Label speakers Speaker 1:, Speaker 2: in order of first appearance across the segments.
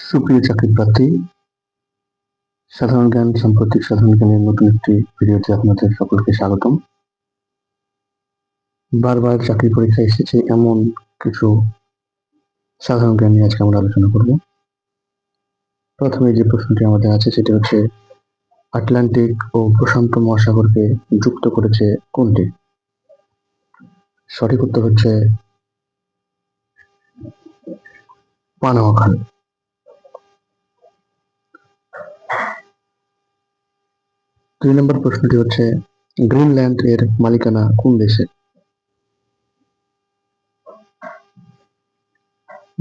Speaker 1: সুপ্রিয় চাকরি প্রার্থী, সাধারণ জ্ঞান সাম্প্রতিক সাধারণ জ্ঞানের নতুন একটি ভিডিওতে আপনাদের সকলকে স্বাগতম। বারবার চাকরি পরীক্ষায় এসেছে এমন কিছু সাধারণ জ্ঞান নিয়ে আজকে আমরা আলোচনা করব। প্রথমে যে প্রশ্নটি আমাদের আছে সেটি হচ্ছে, আটলান্টিক ও প্রশান্ত মহাসাগরকে যুক্ত করেছে কোনটি? সঠিক উত্তর হচ্ছে পানামা খাল। দুই নম্বর প্রশ্নটি হচ্ছে, গ্রিনল্যান্ড এর মালিকানা কোন দেশে?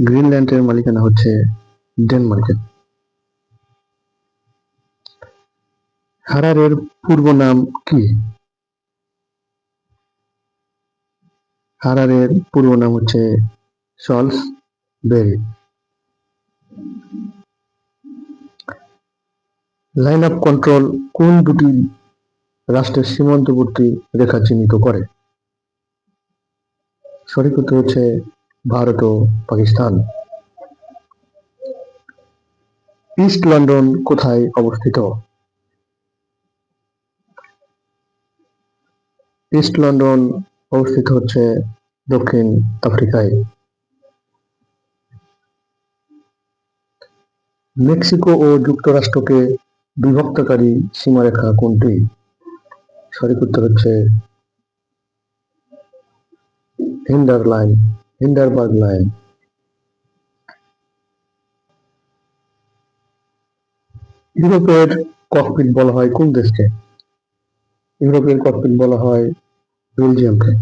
Speaker 1: গ্রিনল্যান্ডের মালিকানা হচ্ছে ডেনমার্কের। হারারের পূর্ব নাম কি? হারারের পূর্ব নাম হচ্ছে সল্সবেরি। লাইন অফ কন্ট্রোল কোন দুটি রাষ্ট্রের সীমান্তবর্তী রেখা চিহ্নিত করে? সঠিক উত্তর হচ্ছে ভারত ও পাকিস্তান। ইস্ট লন্ডন কোথায় অবস্থিত? ইস্ট লন্ডন অবস্থিত হচ্ছে দক্ষিণ আফ্রিকায়। মেক্সিকো ও যুক্তরাষ্ট্রকে বিভক্তকারী সীমারেখা কোনটি? সঠিক উত্তর হচ্ছে হিন্ডারবার্গ লাইন। ইউরোপের ককপিট বলা হয় কোন দেশকে? ইউরোপের ককপিট বলা হয় বেলজিয়ামকে।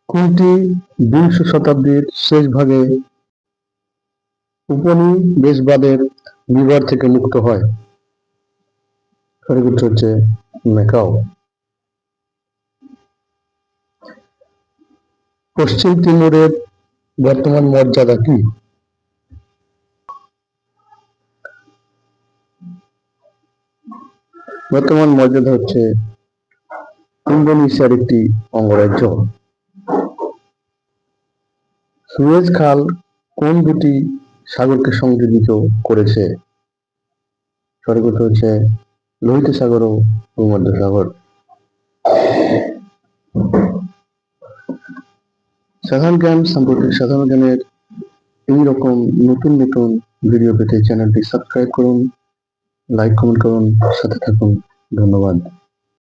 Speaker 1: কোনটি বিংশ শতাব্দীর শেষ ভাগে উপনিবেশবাদের বিভার থেকে মুক্ত হয়? সঠিক উত্তর হচ্ছে ম্যাকাও। পশ্চিম তিমুরের বর্তমান মর্যাদা কি? বর্তমান মর্যাদা হচ্ছে ইন্দোনেশিয়ার একটি অঙ্গরাজ্য। সুয়েজ খাল কোন দুটি সাগরকে সংযোজিত করেছে? সঠিক উত্তর হচ্ছে লোহিত সাগর ও ভূমধ্যসাগর। সাধারণ জ্ঞান সাম্প্রতিক সাধারণ জ্ঞানের এইরকম নতুন নতুন ভিডিও পেতে চ্যানেলটি সাবস্ক্রাইব করুন, লাইক কমেন্ট করুন, সাথে থাকুন। ধন্যবাদ।